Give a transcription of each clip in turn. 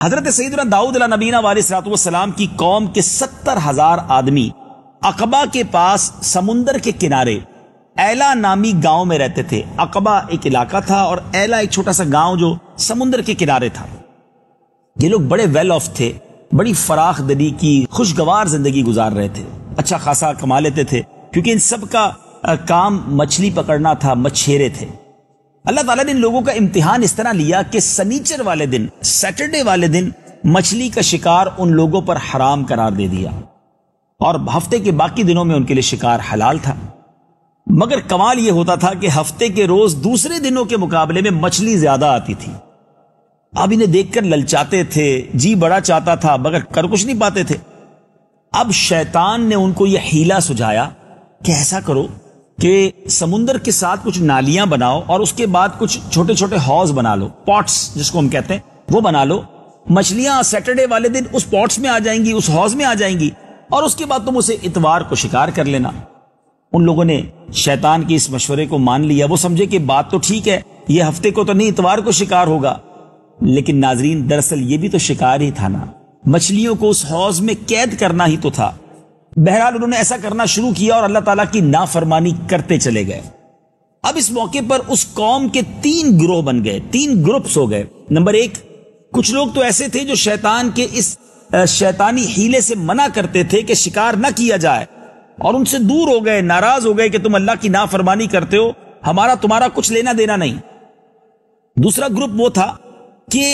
حضرت سیدنا داؤد علیہ نبینا علیہ السلام کی قوم کے 70,000 آدمی عقبہ کے پاس سمندر کے کنارے ایلا نامی گاؤں میں رہتے تھے. عقبہ ایک علاقہ تھا اور ایلا ایک چھوٹا سا گاؤں جو سمندر کے کنارے تھا. یہ لوگ بڑے ویل آف تھے, بڑی فراخ دلی کی خوشگوار زندگی گزار رہے تھے, اچھا خاصا کما لیتے تھے کیونکہ ان سب کا کام مچھلی پکڑنا تھا, مچھیرے تھے. اللہ تعالیٰ نے ان لوگوں کا امتحان اس طرح لیا کہ سنیچر والے دن, سیٹرڈے والے دن مچھلی کا شکار ان لوگوں پر حرام قرار دے دیا اور ہفتے کے باقی دنوں میں ان کے لیے شکار حلال تھا. مگر کمال یہ ہوتا تھا کہ ہفتے کے روز دوسرے دنوں کے مقابلے میں مچھلی زیادہ آتی تھی. اب انہیں دیکھ کر للچاتے تھے, جی بڑا چاہتا تھا مگر کر کچھ نہیں پاتے تھے. اب شیطان نے ان کو یہ حیلہ سجھایا کہ ایسا کرو کہ سمندر کے ساتھ کچھ نالیاں بناؤ اور اس کے بعد کچھ چھوٹے چھوٹے حوض بنا لو, پاٹس جس کو ہم کہتے ہیں وہ بنا لو. مچھلیاں سیٹرڈے والے دن اس پاٹس میں آ جائیں گی, اس حوض میں آ جائیں گی اور اس کے بعد تم اسے اتوار کو شکار کر لینا. ان لوگوں نے شیطان کی اس مشورے کو مان لیا. وہ سمجھے کہ بات تو ٹھیک ہے, یہ ہفتے کو تو نہیں اتوار کو شکار ہوگا. لیکن ناظرین دراصل یہ بھی تو شکار ہی تھا نا, مچھلیوں کو اس حوض میں قید کرنا ہی تو تھا. بہرحال انہوں نے ایسا کرنا شروع کیا اور اللہ تعالیٰ کی نافرمانی کرتے چلے گئے. اب اس موقع پر اس قوم کے 3 گروہ بن گئے, 3 گروپس ہو گئے. نمبر 1, کچھ لوگ تو ایسے تھے جو شیطان کے اس شیطانی حیلے سے منع کرتے تھے کہ شکار نہ کیا جائے اور ان سے دور ہو گئے, ناراض ہو گئے کہ تم اللہ کی نافرمانی کرتے ہو, ہمارا تمہارا کچھ لینا دینا نہیں. دوسرا گروپ وہ تھا کہ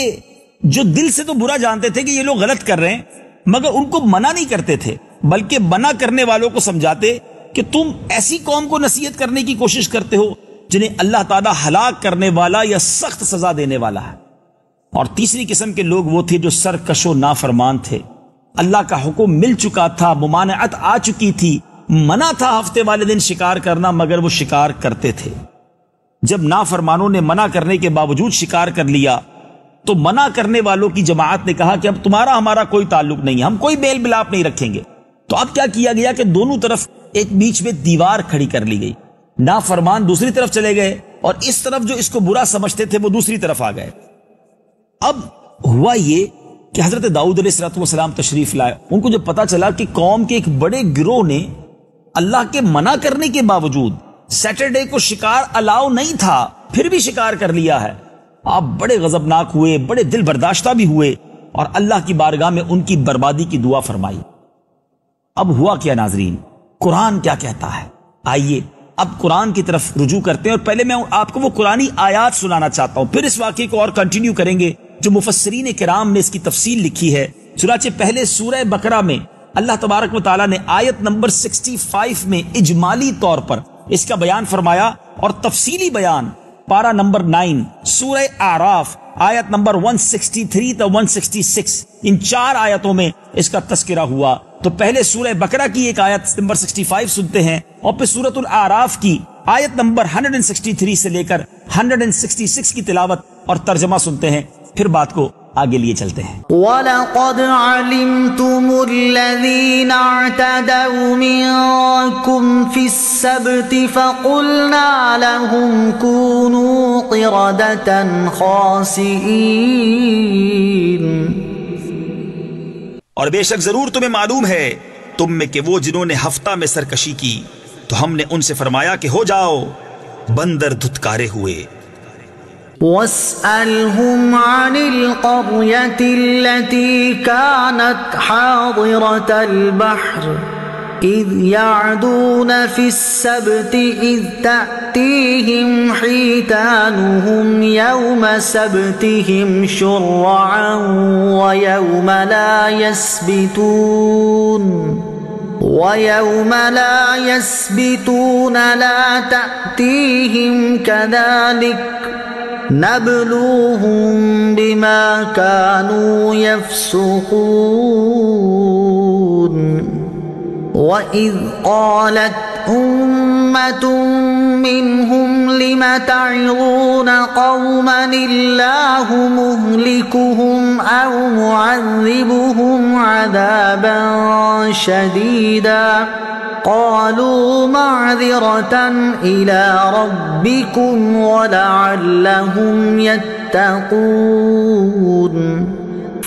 جو دل سے تو برا جانتے تھے کہ یہ لوگ غلط کر رہے ہیں مگر ان کو منع نہیں کرتے تھے, بلکہ منع کرنے والوں کو سمجھاتے کہ تم ایسی قوم کو نصیحت کرنے کی کوشش کرتے ہو جنہیں اللہ تعالیٰ ہلاک کرنے والا یا سخت سزا دینے والا ہے. اور تیسری قسم کے لوگ وہ تھے جو سرکش و نافرمان تھے. اللہ کا حکم مل چکا تھا, ممانعت آ چکی تھی, منع تھا ہفتے والے دن شکار کرنا مگر وہ شکار کرتے تھے. جب نافرمانوں نے منع کرنے کے باوجود شکار کر لیا تو منع کرنے والوں کی جماعت نے کہا کہ اب تمہارا ہمارا کوئی تعلق نہیں ہے, ہم کوئی بیل بلاپ نہیں رکھیں گے. تو اب کیا کیا گیا کہ دونوں طرف ایک بیچ میں دیوار کھڑی کر لی گئی. نافرمان دوسری طرف چلے گئے اور اس طرف جو اس کو برا سمجھتے تھے وہ دوسری طرف آ گئے. اب ہوا یہ کہ حضرت داؤد علیہ السلام تشریف لائے. ان کو جب پتا چلا کہ قوم کے ایک بڑے گروہ نے اللہ کے منع کرنے کے باوجود سیٹرڈے کو شکار الاؤ نہیں تھا پھر بھی شکار کر لیا ہے, آپ بڑے غضبناک ہوئے, بڑے دل برداشتہ بھی ہوئے اور اللہ کی بارگاہ میں ان کی بربادی کی دعا فرمائی. اب ہوا کیا ناظرین, قرآن کیا کہتا ہے؟ آئیے اب قرآن کی طرف رجوع کرتے ہیں اور پہلے میں آپ کو وہ قرآنی آیات سنانا چاہتا ہوں, پھر اس واقعے کو اور کنٹینیو کریں گے جو مفسرین کرام نے اس کی تفصیل لکھی ہے. چنانچہ پہلے سورہ بقرہ میں اللہ تبارک و تعالیٰ نے آیت نمبر 65 میں اجمالی طور پر اس کا بیان فرمایا اور تفصیلی بیان پارہ نمبر 9 سورہ اعراف آیت نمبر 163 تا 166 ان 4 آیتوں میں اس کا تذکرہ ہوا. تو پہلے سورہ بقرہ کی ایک آیت نمبر 65 سنتے ہیں اور پھر سورۃ الاعراف کی آیت نمبر 163 سے لے کر 166 کی تلاوت اور ترجمہ سنتے ہیں, پھر بات کو آگے لیے چلتے ہیں. وَلَقَدْ عَلِمْتُمُ الَّذِينَ اعْتَدَوْا مِنْكُمْ فِي السَّبْتِ فَقُلْنَا لَهُمْ كُونُوا قِرَدَةً خَاسِئِينَ. اور بے شک ضرور تمہیں معلوم ہے تم میں کہ وہ جنہوں نے ہفتہ میں سرکشی کی تو ہم نے ان سے فرمایا کہ ہو جاؤ بندر دھتکارے ہوئے. وَاسْأَلْهُمْ عَنِ الْقَرْيَةِ الَّتِي كَانَتْ حَاضِرَةَ الْبَحْرِ إِذْ يَعْدُونَ فِي السَّبْتِ إِذْ تَأْتِيهِمْ حِيتَانُهُمْ يَوْمَ سَبْتِهِمْ شُرَّعًا وَيَوْمَ لَا يَسْبِتُونَ لَا تَأْتِيهِمْ كَذَلِكَ نَبْلُوهُمْ بِمَا كَانُوا يَفْسُقُونَ. وَإِذْ قَالَتْ أُمَّةٌ مِّنْهُمْ لِمَ تَعِظُونَ قَوْمًا اللَّهُ مُهْلِكُهُمْ أَوْ مُعَذِّبُهُمْ عَذَابًا شَدِيدًا قَالُوا مَعْذِرَةً إِلَىٰ رَبِّكُمْ وَلَعَلَّهُمْ يَتَّقُونَ.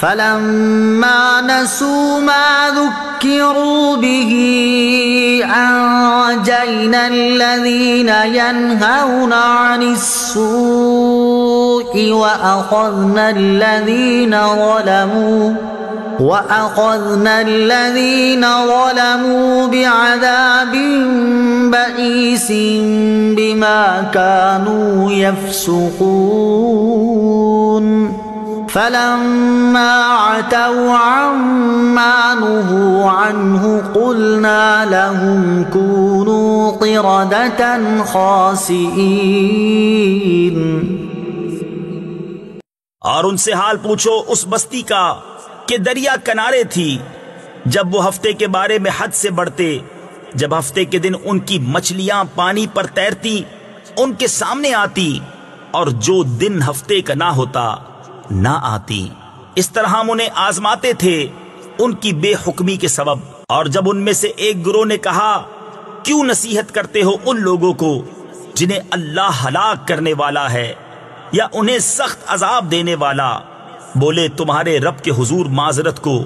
فلما نسوا ما ذكروا به أنجينا الذين ينهون عن السوء وأخذنا الذين ظلموا بعذاب بئيس بما كانوا يفسقون فلما عتوا عما نهوا عنه قلنا لهم كونوا قردة خاسئين. اور ان سے حال پوچھو اس بستی کا کہ دریا کنارے تھی جب وہ ہفتے کے بارے میں حد سے بڑھتے، جب ہفتے کے دن ان کی مچھلیاں پانی پر تیرتی ان کے سامنے آتی، اور جو دن ہفتے کا نہ ہوتا نہ آتی. اس طرح ہم انہیں آزماتے تھے ان کی بے حکمی کے سبب. اور جب ان میں سے ایک گروہ نے کہا کیوں نصیحت کرتے ہو ان لوگوں کو جنہیں اللہ ہلاک کرنے والا ہے یا انہیں سخت عذاب دینے والا، بولے تمہارے رب کے حضور معذرت کو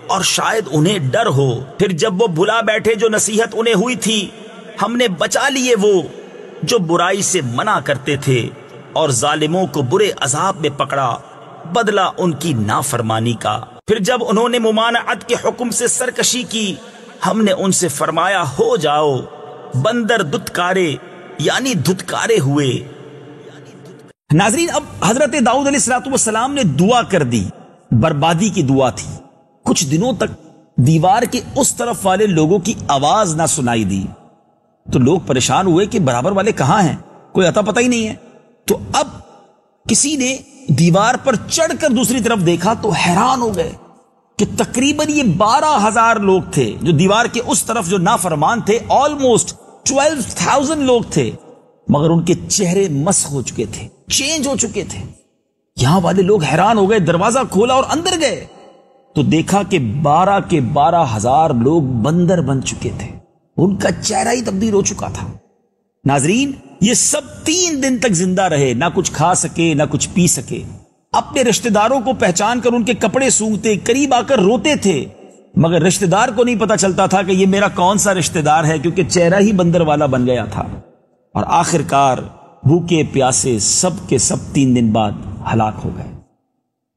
اور شاید انہیں ڈر ہو. پھر جب وہ بھلا بیٹھے جو نصیحت انہیں ہوئی تھی، ہم نے بچا لیے وہ جو برائی سے منع کرتے تھے، اور ظالموں کو برے عذاب میں پکڑا، بدلہ ان کی نافرمانی کا. پھر جب انہوں نے ممانعت کے حکم سے سرکشی کی، ہم نے ان سے فرمایا ہو جاؤ بندر دھتکارے، یعنی دھتکارے ہوئے. ناظرین، اب حضرت داؤد علیہ السلام نے دعا کر دی. بربادی کی دعا تھی. کچھ دنوں تک دیوار کے اس طرف والے لوگوں کی آواز نہ سنائی دی تو لوگ پریشان ہوئے کہ برابر والے کہاں ہیں، کوئی اتا پتہ ہی نہیں ہے. تو اب کسی نے دیوار پر چڑھ کر دوسری طرف دیکھا تو حیران ہو گئے کہ تقریباً یہ 12,000 لوگ تھے جو دیوار کے اس طرف جو نافرمان تھے. آلموسٹ 12,000 لوگ تھے، مگر ان کے چہرے مسخ ہو چکے تھے، چینج ہو چکے تھے. یہاں والے لوگ حیران ہو گئے، دروازہ کھولا اور اندر گئے تو دیکھا کہ 12 کے 12,000 لوگ بندر بن چکے تھے. ان کا چہرہ ہی تبدیل ہو چکا تھا. ناظرین، یہ سب 3 دن تک زندہ رہے، نہ کچھ کھا سکے نہ کچھ پی سکے. اپنے رشتہ داروں کو پہچان کر ان کے کپڑے سونگتے، قریب آ کر روتے تھے، مگر رشتہ دار کو نہیں پتا چلتا تھا کہ یہ میرا کون سا رشتہ دار ہے، کیونکہ چہرہ ہی بندر والا بن گیا تھا. اور آخرکار بھوکے پیاسے سب کے سب 3 دن بعد ہلاک ہو گئے.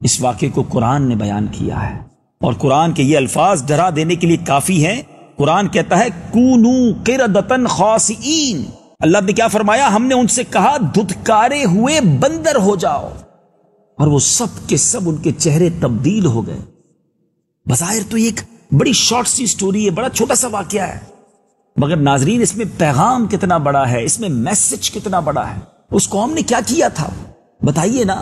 اس واقعے کو قرآن نے بیان کیا ہے، اور قرآن کے یہ الفاظ ڈرا دینے کے لیے کافی ہیں. قرآن کہتا ہے کونو قردۃ خاسئین. اللہ نے کیا فرمایا؟ ہم نے ان سے کہا دھتکارے ہوئے بندر ہو جاؤ، اور وہ سب کے سب ان کے چہرے تبدیل ہو گئے. بظاہر تو ایک بڑی شارٹ سی سٹوری ہے، بڑا چھوٹا سا واقعہ ہے، مگر ناظرین اس میں پیغام کتنا بڑا ہے، اس میں میسج کتنا بڑا ہے. اس قوم نے کیا کیا تھا بتائیے نا.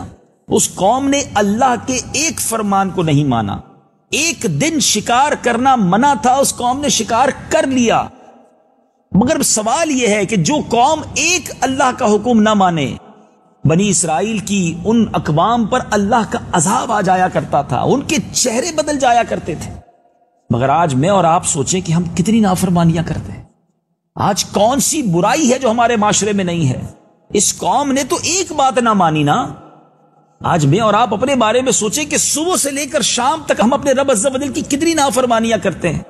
اس قوم نے اللہ کے ایک فرمان کو نہیں مانا. ایک دن شکار کرنا منع تھا، اس قوم نے شکار کر لیا. مگر سوال یہ ہے کہ جو قوم ایک اللہ کا حکم نہ مانے، بنی اسرائیل کی ان اقوام پر اللہ کا عذاب آ جایا کرتا تھا، ان کے چہرے بدل جایا کرتے تھے. مگر آج میں اور آپ سوچیں کہ ہم کتنی نافرمانیاں کرتے ہیں. آج کون سی برائی ہے جو ہمارے معاشرے میں نہیں ہے؟ اس قوم نے تو ایک بات نہ مانی نا. آج میں اور آپ اپنے بارے میں سوچیں کہ صبح سے لے کر شام تک ہم اپنے رب عز و جل کی کتنی نافرمانیاں کرتے ہیں،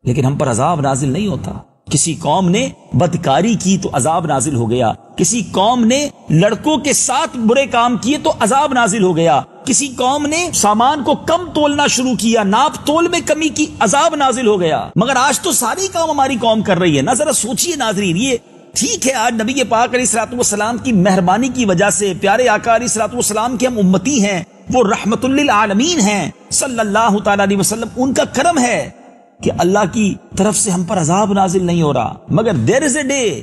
لیکن ہم پر عذاب نازل نہیں ہوتا. کسی قوم نے بدکاری کی تو عذاب نازل ہو گیا، کسی قوم نے لڑکوں کے ساتھ برے کام کیے تو عذاب نازل ہو گیا، کسی قوم نے سامان کو کم تولنا شروع کیا، ناپ تول میں کمی کی، عذاب نازل ہو گیا. مگر آج تو ساری کام ہماری قوم کر رہی ہے نا. ذرا سوچئے ناظرین، یہ ٹھیک ہے آج نبی پاک علیہ الصلوۃ والسلام کی مہربانی کی وجہ سے، پیارے آقا علیہ الصلوۃ والسلام کے ہم امتی ہیں، وہ رحمت للعالمین ہیں صلی اللہ تعالی علیہ وسلم. ان کا کرم ہے کہ اللہ کی طرف سے ہم پر عذاب نازل نہیں ہو رہا. مگر دیر از اے ڈے،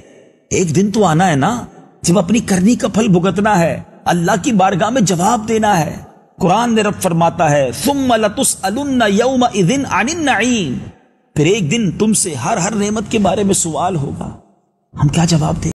ایک دن تو آنا ہے نا جب اپنی کرنی کا پھل بھگتنا ہے، اللہ کی بارگاہ میں جواب دینا ہے. قرآن نے رب فرماتا ہے ثم لتسألن یومئذ عن النعیم، پھر ایک دن تم سے ہر نعمت کے بارے میں سوال ہوگا. ہم کیا جواب دیں؟